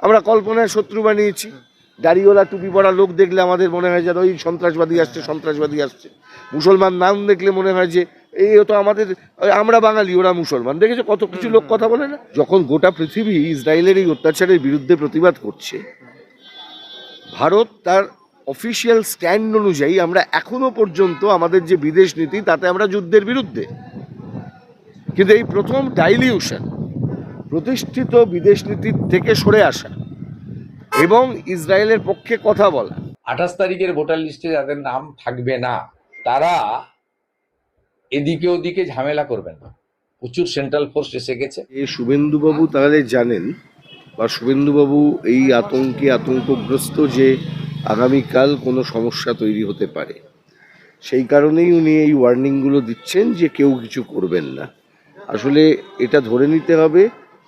আমরা কল্পনায় শত্রু বানিয়েছি। দাড়িওয়ালা টুপি পরা লোক দেখলে আমাদের মনে হয় যেন ওই সন্ত্রাসবাদী আসছে, সন্ত্রাসবাদী আসছে। মুসলমান নাম দেখলে মনে হয় যে এই তো আমাদের, আমরা বাঙালি ওরা মুসলমান। দেখেছো কত কিছু লোক কথা বলে না? যখন গোটা পৃথিবী ইসরায়েলের এই অত্যাচারের বিরুদ্ধে প্রতিবাদ করছে, ভারত তার অফিসিয়াল স্ট্যান্ড অনুযায়ী আমরা এখনো পর্যন্ত আমাদের যে বিদেশ নীতি তাতে আমরা যুদ্ধের বিরুদ্ধে, কিন্তু এই প্রথম ডাইলিউশন, প্রতিষ্ঠিত বিদেশ নীতির থেকে সরে আসা এবং ইসরায়েলের পক্ষে কথা বলা। 28 তারিখের ভোটার লিস্টে যাদের নাম থাকবে না তারা এদিকে ওদিকে ঝামেলা করবেন না। প্রচুর সেন্ট্রাল ফোর্স এসে গেছে। শুভেন্দুবাবু তাহলে জানেন, বা শুভেন্দুবাবু এই আতঙ্কগ্রস্ত যে আগামীকাল কোনো সমস্যা তৈরি হতে পারে, সেই কারণেই উনি এই ওয়ার্নিংগুলো দিচ্ছেন যে কেউ কিছু করবেন না। আসলে এটা ধরে নিতে হবে,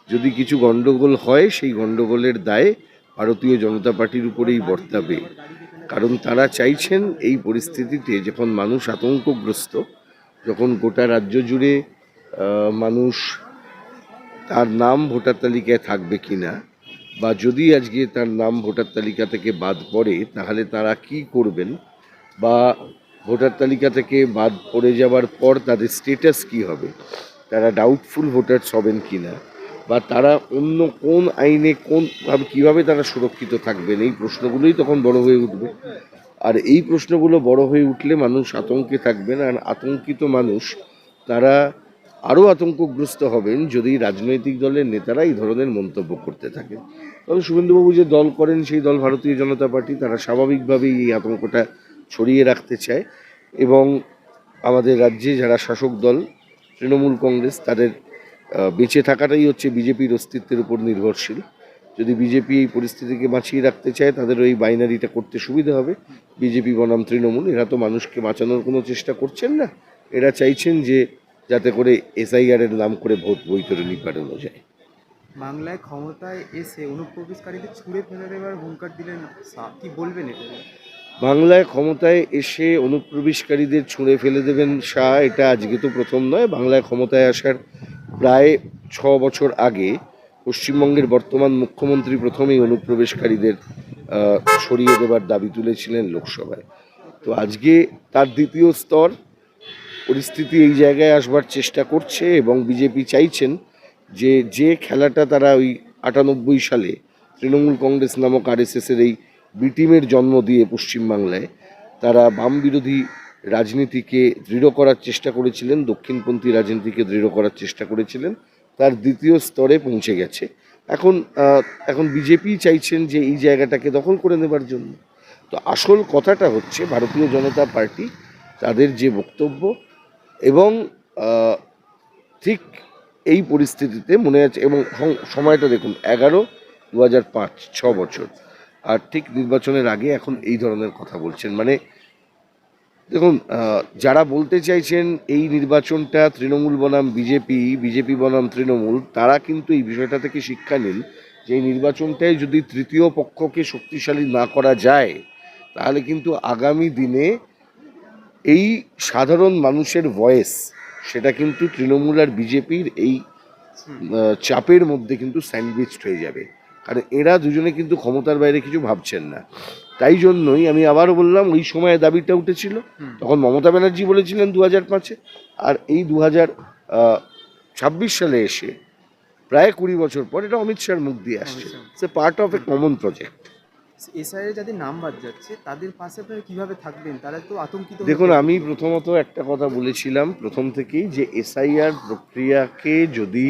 যদি কিছু গণ্ডগোল হয় সেই গণ্ডগোলের দায় ভারতীয় জনতা পার্টির উপরেই বর্তাবে। কারণ তারা চাইছেন এই পরিস্থিতিতে যখন মানুষ আতঙ্কগ্রস্ত, যখন গোটা রাজ্য জুড়ে মানুষ তার নাম ভোটার তালিকায় থাকবে কিনা, বা যদি আজকে তার নাম ভোটার তালিকা থেকে বাদ পড়ে তাহলে তারা কি করবেন, বা ভোটার তালিকা থেকে বাদ পড়ে যাওয়ার পর তাদের স্টেটাস কি হবে, তারা ডাউটফুল ভোটার্স হবেন কিনা, বা তারা অন্য কোন আইনে কীভাবে তারা সুরক্ষিত থাকবেন, এই প্রশ্নগুলোই তখন বড় হয়ে উঠবে। আর এই প্রশ্নগুলো বড় হয়ে উঠলে মানুষ আতঙ্কে থাকবেন, আর আতঙ্কিত মানুষ তারা আরও আতঙ্কগ্রস্ত হবেন যদি রাজনৈতিক দলের নেতারা এই ধরনের মন্তব্য করতে থাকেন। তবে শুভেন্দুবাবু যে দল করেন সেই দল ভারতীয় জনতা পার্টি, তারা স্বাভাবিকভাবেই এই আতঙ্কটা ছড়িয়ে রাখতে চায়। এবং আমাদের রাজ্যে যারা শাসক দল তৃণমূল কংগ্রেস, তাদের বেঁচে থাকাটাই হচ্ছে বিজেপির অস্তিত্বের উপর নির্ভরশীল। যদি বিজেপি এই পরিস্থিতিকে বাঁচিয়ে রাখতে চায় তাদের ওই বাইনারিটা করতে সুবিধা হবে, বিজেপি বনাম তৃণমূল। এরা তো মানুষকে বাঁচানোর কোনো চেষ্টা করছেন না, এরা চাইছেন যে যাতে করে SIR এর নাম করে ভোট বৈতরণী পাঠানো যায়। বাংলায় ক্ষমতায় এসে অনুপ্রবেশকারীদের ছুঁড়ে ফেলে দেওয়ার হুঙ্কার দিলেন, কি বলবেন এটা? বাংলায় ক্ষমতায় এসে অনুপ্রবেশকারীদের ছুঁড়ে ফেলে দেবেন শাহ, এটা আজকে তো প্রথম নয়। বাংলায় ক্ষমতায় আসার প্রায় 6 বছর আগে পশ্চিমবঙ্গের বর্তমান মুখ্যমন্ত্রী প্রথমেই অনুপ্রবেশকারীদের সরিয়ে দেবার দাবি তুলেছিলেন লোকসভায়। তো আজকে তার দ্বিতীয় স্তর পরিস্থিতি এই জায়গায় আসবার চেষ্টা করছে, এবং বিজেপি চাইছেন যে খেলাটা তারা ওই 98 সালে তৃণমূল কংগ্রেস নামক RSS-এর এই বি টিমের জন্ম দিয়ে পশ্চিমবাংলায় তারা বাম বিরোধী রাজনীতিকে দৃঢ় করার চেষ্টা করেছিলেন, দক্ষিণপন্থী রাজনীতিকে দৃঢ় করার চেষ্টা করেছিলেন, তার দ্বিতীয় স্তরে পৌঁছে গেছে। এখন বিজেপি চাইছেন যে এই জায়গাটাকে দখল করে নেবার জন্য। তো আসল কথাটা হচ্ছে ভারতীয় জনতা পার্টি তাদের যে বক্তব্য, এবং ঠিক এই পরিস্থিতিতে মনে আছে, এবং সময়টা দেখুন 11-2005, 6 বছর, আর ঠিক নির্বাচনের আগে এখন এই ধরনের কথা বলছেন। মানে দেখুন, যারা বলতে চাইছেন এই নির্বাচনটা তৃণমূল বনাম বিজেপি, বিজেপি বনাম তৃণমূল, তারা কিন্তু এই বিষয়টা থেকে শিক্ষা নিন যে এই নির্বাচনটায় যদি তৃতীয় পক্ষকে শক্তিশালী না করা যায় তাহলে কিন্তু আগামী দিনে এই সাধারণ মানুষের ভয়েস, সেটা কিন্তু তৃণমূল আর বিজেপির এই চাপের মধ্যে কিন্তু স্যান্ডউইচড হয়ে যাবে। কারণ এরা দুজনে কিন্তু ক্ষমতার বাইরে কিছু ভাবছেন না। তাই জন্যই আমি আবারও বললাম, ওই সময় দাবিটা উঠেছিল, তখন মমতা ব্যানার্জি বলেছিলেন 2005-এ, আর এই 2026 সালে এসে প্রায় 20 বছর পর এটা অমিত শাহর মুখ দিয়ে আসছে। It's a part of a common project. SIR যাদের নাম বাদ যাচ্ছে তাদের পাশে আপনারা কীভাবে থাকবেন? তারা তো আতঙ্কিত। দেখুন, আমি প্রথমত একটা কথা বলেছিলাম প্রথম থেকেই যে SIR প্রক্রিয়াকে যদি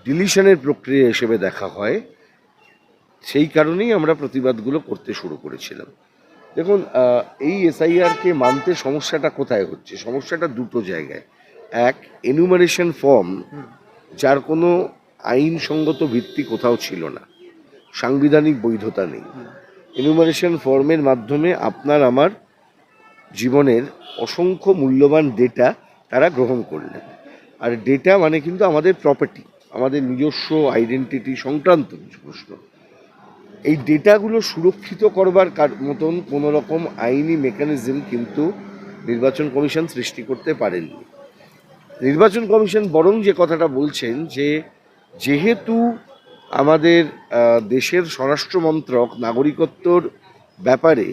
ডিলিশনের প্রক্রিয়া হিসেবে দেখা হয়, সেই কারণেই আমরা প্রতিবাদগুলো করতে শুরু করেছিলাম। দেখুন, এই SIR-কে মানতে সমস্যাটা কোথায় হচ্ছে? সমস্যাটা দুটো জায়গায়। এক, এনুমারেশন ফর্ম যার কোনো আইনসঙ্গত ভিত্তি কোথাও ছিল না, সাংবিধানিক বৈধতা নেই। এনুমারেশন ফর্মের মাধ্যমে আপনার আমার জীবনের অসংখ্য মূল্যবান ডেটা তারা গ্রহণ করলেন। আর ডেটা মানে কিন্তু আমাদের প্রপার্টি, আমাদের নিজস্ব আইডেন্টিটি সংক্রান্ত কিছু প্রশ্ন। এই ডেটাগুলো সুরক্ষিত করবার মতন কোনো রকম আইনি মেকানিজম কিন্তু নির্বাচন কমিশন সৃষ্টি করতে পারেননি। নির্বাচন কমিশন বরং যে কথাটা বলছেন যে যেহেতু আমাদের দেশের স্বরাষ্ট্র মন্ত্রক নাগরিকত্বর ব্যাপারে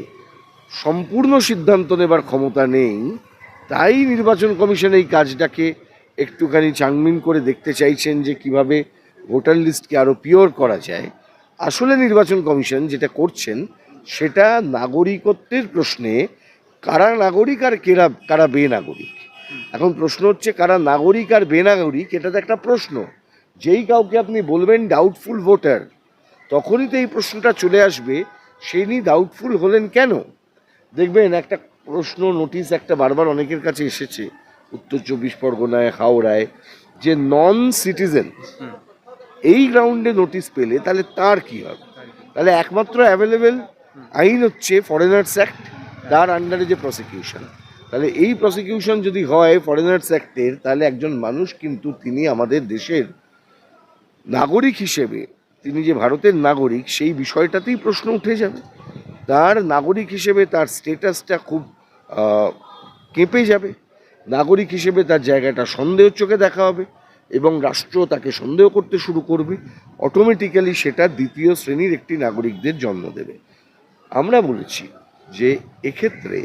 সম্পূর্ণ সিদ্ধান্ত নেবার ক্ষমতা নেই, তাই নির্বাচন কমিশন এই কাজটাকে একটুখানি চাংমিন করে দেখতে চাইছেন যে কিভাবে ভোটার লিস্টকে আরও পিওর করা যায়। আসলে নির্বাচন কমিশন যেটা করছেন সেটা নাগরিকত্বের প্রশ্নে কারা নাগরিক আর কারা বেনাগরিক। এখন প্রশ্ন হচ্ছে কারা নাগরিক আর বেনাগরিক, এটা তো একটা প্রশ্ন। যেই কাউকে আপনি বলবেন ডাউটফুল ভোটার, তখনই তো এই প্রশ্নটা চলে আসবে সেই ডাউটফুল হলেন কেন। দেখবেন একটা প্রশ্ন নোটিশ একটা বারবার অনেকের কাছে এসেছে উত্তর 24 পরগনায়, হাওড়ায়, যে নন সিটিজেন এই গ্রাউন্ডে নোটিশ পেলে তাহলে তার কি হবে। তাহলে একমাত্র অ্যাভেলেবেল আইন হচ্ছে ফরেনার্স অ্যাক্ট, তার আন্ডারে যে প্রসিকিউশন। তাহলে এই প্রসিকিউশন যদি হয় ফরেনার্স অ্যাক্টের, তাহলে একজন মানুষ কিন্তু তিনি আমাদের দেশের নাগরিক হিসেবে, তিনি যে ভারতের নাগরিক সেই বিষয়টাতেই প্রশ্ন উঠে যাবে। তার নাগরিক হিসেবে তার স্টেটাসটা খুব কেঁপে যাবে। নাগরিক হিসেবে তার জায়গাটা সন্দেহ চোখে দেখা হবে এবং রাষ্ট্র তাকে সন্দেহ করতে শুরু করবে। অটোমেটিক্যালি সেটা দ্বিতীয় শ্রেণীর একটি নাগরিকদের জন্ম দেবে। আমরা বলেছি যে এক্ষেত্রে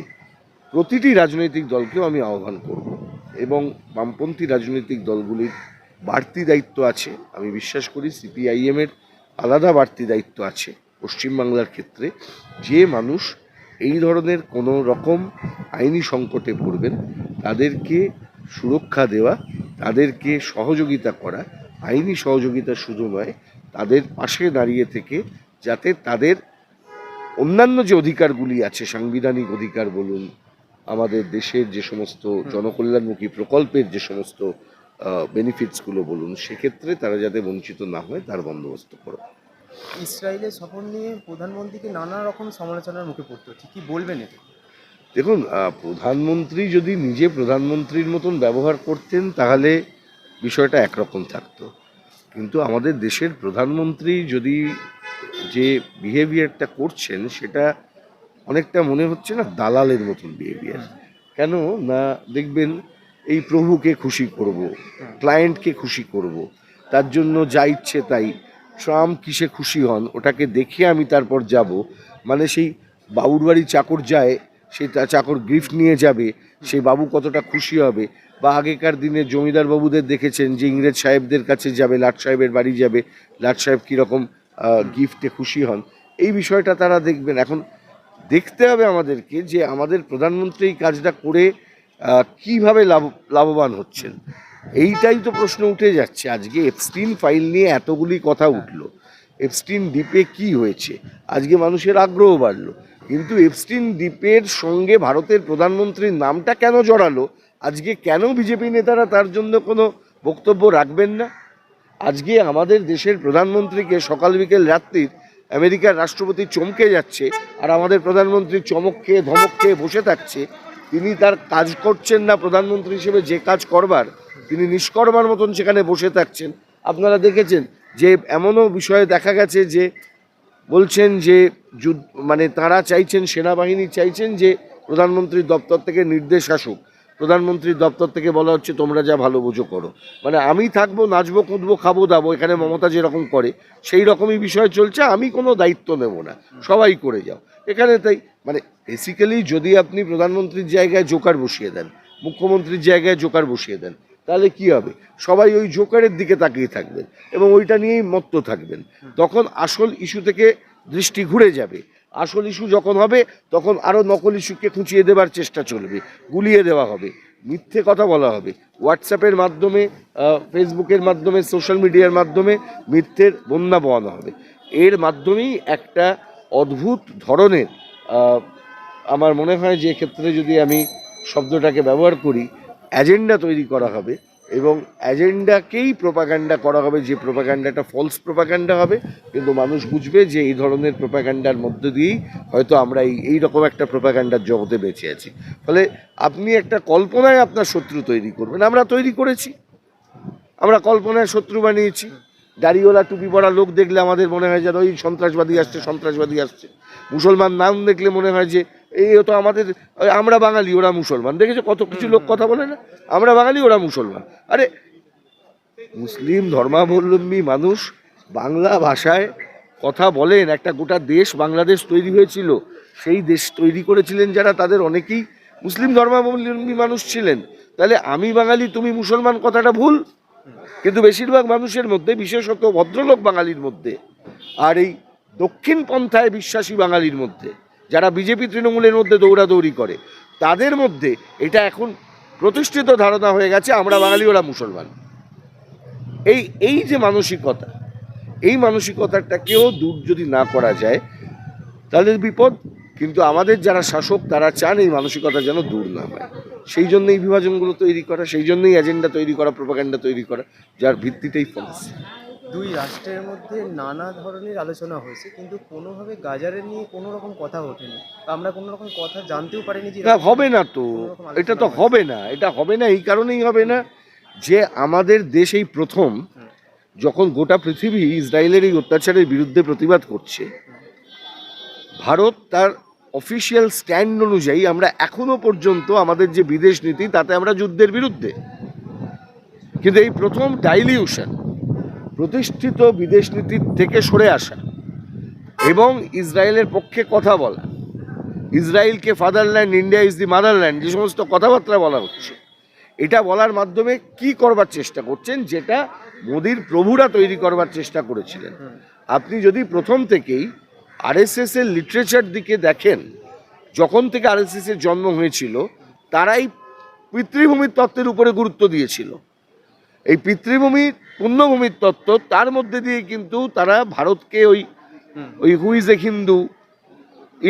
প্রতিটি রাজনৈতিক দলকেও আমি আহ্বান করব এবং বামপন্থী রাজনৈতিক দলগুলির বাড়তি দায়িত্ব আছে। আমি বিশ্বাস করি সিপিআইএমের আলাদা বাড়তি দায়িত্ব আছে পশ্চিমবাংলার ক্ষেত্রে। যে মানুষ এই ধরনের কোনো রকম আইনি সংকটে পড়বেন তাদেরকে সুরক্ষা দেওয়া, তাদেরকে সহযোগিতা করা, আইনি সহযোগিতা শুধু নয়, তাদের পাশে দাঁড়িয়ে থেকে যাতে তাদের অন্যান্য যে অধিকারগুলি আছে, সাংবিধানিক অধিকার বলুন, আমাদের দেশের যে সমস্ত জনকল্যাণমুখী প্রকল্পের যে সমস্ত বেনিফিটসগুলো বলুন, সেক্ষেত্রে তারা যাতে বঞ্চিত না হয় তার বন্দোবস্ত করো। ইসরায়েলের সফর নিয়ে প্রধানমন্ত্রীকে নানা রকম সমালোচনার মুখে পড়তে হচ্ছে, কি বলবেন এটা? দেখুন, প্রধানমন্ত্রী যদি নিজে প্রধানমন্ত্রীর মতন ব্যবহার করতেন তাহলে বিষয়টা একরকম থাকতো, কিন্তু আমাদের দেশের প্রধানমন্ত্রী যদি যে বিহেভিয়ারটা করছেন সেটা অনেকটা মনে হচ্ছে না দালালের মতন বিহেভিয়ার। কেন না, দেখবেন এই প্রভুকে খুশি করব, ক্লায়েন্টকে খুশি করব, তার জন্য যা ইচ্ছে তাই। ট্রাম্প কিসে খুশি হন ওটাকে দেখে আমি তারপর যাব, মানে সেই বাবুর বাড়ি চাকর যায়, সেই চাকর গিফট নিয়ে যাবে, সেই বাবু কতটা খুশি হবে। বা আগেকার দিনে জমিদার বাবুদের দেখেছেন যে ইংরেজ সাহেবদের কাছে যাবে, লাট সাহেবের বাড়ি যাবে, লাট সাহেব কীরকম গিফটে খুশি হন, এই বিষয়টা তারা দেখবেন। এখন দেখতে হবে আমাদেরকে যে আমাদের প্রধানমন্ত্রী এই কাজটা করে কীভাবে লাভবান হচ্ছেন, এইটাই তো প্রশ্ন উঠে যাচ্ছে। আজকে এপস্টিন ফাইল নিয়ে এতগুলি কথা উঠলো, এপস্টিন দ্বীপে কি হয়েছে, আজকে মানুষের আগ্রহ বাড়লো, কিন্তু এপস্টিন দ্বীপের সঙ্গে ভারতের প্রধানমন্ত্রীর নামটা কেন জড়ালো, আজকে কেন বিজেপি নেতারা তার জন্য কোনো বক্তব্য রাখবেন না। আজকে আমাদের দেশের প্রধানমন্ত্রীকে সকাল বিকেল রাত্রির আমেরিকার রাষ্ট্রপতি চমকে যাচ্ছে, আর আমাদের প্রধানমন্ত্রী চমক খেয়ে ধমক খেয়ে বসে থাকছে। তিনি তার কাজ করছেন না, প্রধানমন্ত্রী হিসেবে যে কাজ করবার তিনি নিষ্কর্মার মতন সেখানে বসে থাকছেন। আপনারা দেখেছেন যে এমনও বিষয়ে দেখা গেছে যে বলছেন যে মানে তারা চাইছেন, সেনাবাহিনী চাইছেন যে প্রধানমন্ত্রীর দপ্তর থেকে নির্দেশ আসুক, প্রধানমন্ত্রীর দপ্তর থেকে বলা হচ্ছে তোমরা যা ভালো বোঝো করো। মানে আমি থাকবো, নাচবো, কুদবো, খাবো দাবো, এখানে মমতা যেরকম করে সেই রকমই বিষয় চলছে, আমি কোনো দায়িত্ব নেব না, সবাই করে যাও এখানে। তাই মানে বেসিক্যালি যদি আপনি প্রধানমন্ত্রীর জায়গায় জোকার বসিয়ে দেন, মুখ্যমন্ত্রীর জায়গায় জোকার বসিয়ে দেন, তাহলে কি হবে, সবাই ওই জোকারের দিকে তাকিয়ে থাকবেন এবং ওইটা নিয়েই মত্ত থাকবেন। তখন আসল ইস্যু থেকে দৃষ্টি ঘুরে যাবে। আসল ইস্যু যখন হবে তখন আরও নকল ইস্যুকে খুঁচিয়ে দেবার চেষ্টা চলবে, গুলিয়ে দেওয়া হবে, মিথ্যে কথা বলা হবে, হোয়াটসঅ্যাপের মাধ্যমে, ফেসবুকের মাধ্যমে, সোশ্যাল মিডিয়ার মাধ্যমে মিথ্যের বন্যা বওয়ানো হবে। এর মাধ্যমেই একটা অদ্ভুত ধরনের আমার মনে হয় যে ক্ষেত্রে যদি আমি শব্দটাকে ব্যবহার করি, এজেন্ডা তৈরি করা হবে এবং এজেন্ডাকেই প্রোপাগান্ডা করা হবে, যে প্রোপাগান্ডাটা ফলস প্রোপাগান্ডা হবে, কিন্তু মানুষ বুঝবে যে এই ধরনের প্রোপাগান্ডার মধ্য দিয়েই হয়তো আমরা এই রকম একটা প্রোপাগান্ডার জগতে বেঁচে আছি। ফলে আপনি একটা কল্পনায় আপনার শত্রু তৈরি করবেন, আমরা তৈরি করেছি, আমরা কল্পনায় শত্রু বানিয়েছি। দাড়িওয়ালা টুপি পরা লোক দেখলে আমাদের মনে হয় যেন ওই সন্ত্রাসবাদী আসছে, সন্ত্রাসবাদী আসছে। মুসলমান নাম দেখলে মনে হয় যে এই তো আমাদের, আমরা বাঙালি ওরা মুসলমান। দেখেছো কত কিছু লোক কথা বলে না, আমরা বাঙালি ওরা মুসলমান। আরে মুসলিম ধর্মাবলম্বী মানুষ বাংলা ভাষায় কথা বলেন, একটা গোটা দেশ বাংলাদেশ তৈরি হয়েছিল, সেই দেশ তৈরি করেছিলেন যারা, তাদের অনেকেই মুসলিম ধর্মাবলম্বী মানুষ ছিলেন। তাহলে আমি বাঙালি তুমি মুসলমান কথাটা ভুল, কিন্তু বেশিরভাগ মানুষের মধ্যে, বিশেষত ভদ্রলোক বাঙালির মধ্যে আর এই দক্ষিণ পন্থায় বিশ্বাসী বাঙালির মধ্যে, যারা বিজেপি তৃণমূলের মধ্যে দৌড়াদৌড়ি করে, তাদের মধ্যে এটা এখন প্রতিষ্ঠিত ধারণা হয়ে গেছে আমরা বাঙালি ওরা মুসলমান। এই যে মানসিকতা, এই মানসিকতাটাকেও দূর যদি না করা যায় তাহলে বিপদ। কিন্তু আমাদের যারা শাসক তারা চান এই মানসিকতা যেন দূর না হয়, সেই জন্য এই বিভাজনগুলো তৈরি করা, সেই জন্যই এজেন্ডা তৈরি করা, প্রোপাগান্ডা তৈরি করা, যার ভিত্তিতেই ফলস। দুই রাষ্ট্রের মধ্যে নানা ধরনের আলোচনা হয়েছে, কিন্তু কোনোভাবে গাজারে নিয়ে কোনো রকম কথা ওঠেনি, বা আমরা কোনো রকম কথা জানতেও পারিনি যে না, হবে না তো, এটা তো হবে না, এটা হবে না এই কারণেই হবে না যে আমাদের দেশ এই প্রথম, যখন গোটা পৃথিবী ইসরায়েলের এই অত্যাচারের বিরুদ্ধে প্রতিবাদ করছে, ভারত তার অফিসিয়াল স্ট্যান্ড অনুযায়ী আমরা এখনো পর্যন্ত আমাদের যে বিদেশ নীতি তাতে আমরা যুদ্ধের বিরুদ্ধে, কিন্তু এই প্রথম ডাইলিউশন, প্রতিষ্ঠিত বিদেশ নীতির থেকে সরে আসা এবং ইসরায়েলের পক্ষে কথা বলা, ইসরায়েলকে fatherland, India is the motherland, যে সমস্ত কথাবার্তা বলা হচ্ছে, এটা বলার মাধ্যমে কি করবার চেষ্টা করছেন, যেটা মোদির প্রভুরা তৈরি করবার চেষ্টা করেছিলেন। আপনি যদি প্রথম থেকেই আরএসএস এর লিটারেচার দিকে দেখেন, যখন থেকে আরএসএস এর জন্ম হয়েছিল, তারাই পিতৃভূমির তত্ত্বের উপরে গুরুত্ব দিয়েছিল। এই পিতৃভূমির পুণ্যভূমির তত্ত্ব, তার মধ্যে দিয়ে কিন্তু তারা ভারতকে ওই who is a Hindu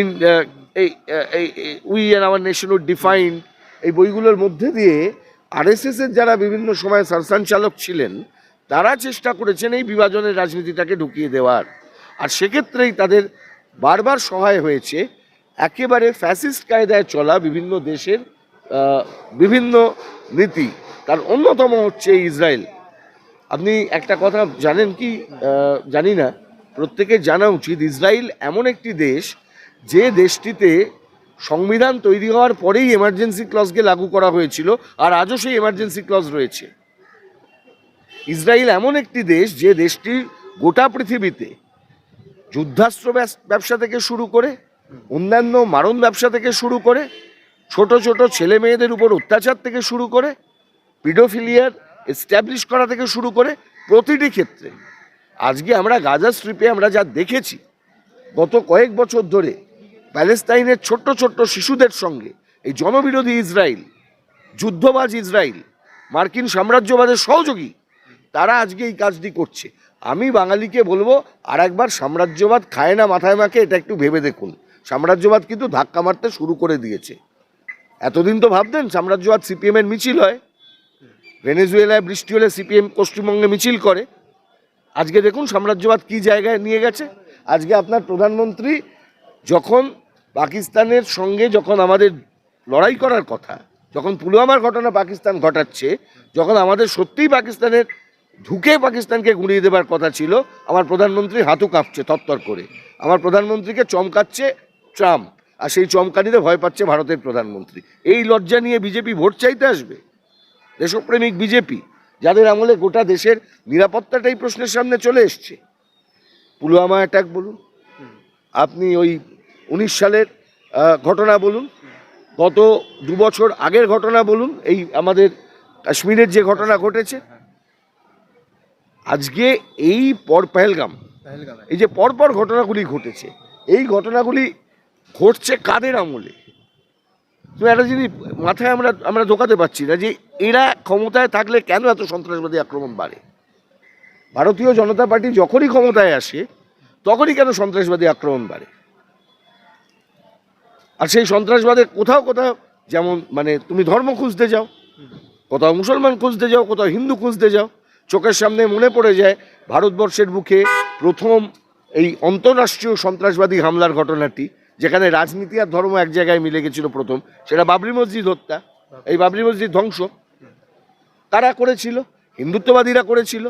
in we and our nation would defined, এই বইগুলোর মধ্যে দিয়ে আরএসএস এর যারা বিভিন্ন সময় সরসান চালক ছিলেন, তারা চেষ্টা করেছেন এই বিভাজনের রাজনীতিটাকে ঢুকিয়ে দেওয়ার। আর সেক্ষেত্রেই তাদের বারবার সহায় হয়েছে একেবারে ফ্যাসিস্ট কায়দায় চলা বিভিন্ন দেশের বিভিন্ন নীতি। তার অন্যতম হচ্ছে ইসরায়েল। আপনি একটা কথা জানেন কি জানি না, প্রত্যেকের জানা উচিত, ইসরায়েল এমন একটি দেশ যে দেশটিতে সংবিধান তৈরি হওয়ার পরেই এমার্জেন্সি ক্লজকে লাগু করা হয়েছিল, আর আজও সেই এমার্জেন্সি ক্লজ রয়েছে। ইসরায়েল এমন একটি দেশ যে দেশটি গোটা পৃথিবীতে যুদ্ধাস্ত্র ব্যবসা থেকে শুরু করে, অন্যান্য মারণ ব্যবসা থেকে শুরু করে, ছোট ছোট ছেলে মেয়েদের উপর অত্যাচার থেকে শুরু করে, পিডোফিলিয়ার এস্টাবলিশ করা থেকে শুরু করে, প্রতিটি ক্ষেত্রে আজকে আমরা গাজা স্ট্রিপে আমরা যা দেখেছি গত কয়েক বছর ধরে, প্যালেস্তাইনের ছোট্ট ছোট্ট শিশুদের সঙ্গে এই জনবিরোধী ইসরায়েল, যুদ্ধবাজ ইসরায়েল, মার্কিন সাম্রাজ্যবাদের সহযোগী, তারা আজকে এই কাজটি করছে। আমি বাঙালিকে বলবো, আর একবার সাম্রাজ্যবাদ খায় না মাথায় মাখে, এটা একটু ভেবে দেখুন। সাম্রাজ্যবাদ কিন্তু ধাক্কা মারতে শুরু করে দিয়েছে। এতদিন তো ভাবতেন সাম্রাজ্যবাদ সিপিএমের মিছিল হয়, ভেনেজুয়েলায় বৃষ্টি হলে সিপিএম পশ্চিমবঙ্গে মিছিল করে। আজকে দেখুন সাম্রাজ্যবাদ কি জায়গায় নিয়ে গেছে। আজকে আপনার প্রধানমন্ত্রী যখন পাকিস্তানের সঙ্গে, যখন আমাদের লড়াই করার কথা, যখন পুলওয়ামার ঘটনা পাকিস্তান ঘটাচ্ছে, যখন আমাদের সত্যিই পাকিস্তানের ঢুকে পাকিস্তানকে গুঁড়িয়ে দেবার কথা ছিল, আমার প্রধানমন্ত্রী হাতু কাঁপছে থরথর করে। আমার প্রধানমন্ত্রীকে চমকাচ্ছে ট্রাম্প, আর সেই চমকানিতে ভয় পাচ্ছে ভারতের প্রধানমন্ত্রী। এই লজ্জা নিয়ে বিজেপি ভোট চাইতে আসবে? দেশপ্রেমিক বিজেপি, যাদের আমলে গোটা দেশের নিরাপত্তাটাই প্রশ্নের সামনে চলে এসছে। পুলওয়ামা অ্যাটাক বলুন, আপনি ওই 19 সালের ঘটনা বলুন, গত 2 বছর আগের ঘটনা বলুন, এই আমাদের কাশ্মীরের যে ঘটনা ঘটেছে, আজকে এই পেহেলগাম, এই যে পরপর ঘটনাগুলি ঘটেছে, এই ঘটনাগুলি ঘটছে কাদের আমলে? তো একটা জিনিস মাথায় আমরা ঢোকাতে পারছি না যে এরা ক্ষমতায় থাকলে কেন এত সন্ত্রাসবাদী আক্রমণ বাড়ে। ভারতীয় জনতা পার্টি যখনই ক্ষমতায় আসে তখনই কেন সন্ত্রাসবাদী আক্রমণ বাড়ে? আর সেই সন্ত্রাসবাদের কোথাও কোথাও, যেমন মানে তুমি ধর্ম খুঁজতে যাও, কোথাও মুসলমান খুঁজতে যাও, কোথাও হিন্দু খুঁজতে যাও, চোখের সামনে মনে পড়ে যায় ভারতবর্ষের বুকে প্রথম এই অন্তর্রাষ্ট্রীয় সন্ত্রাসবাদী হামলার ঘটনাটি, যেখানে রাজনীতি আর ধর্ম এক জায়গায় মিলে গেছিল প্রথম, সেটা বাবরি মসজিদ হত্যা, এই বাবরি মসজিদ ধ্বংস কারা করেছিল? হিন্দুত্ববাদীরা করেছিল।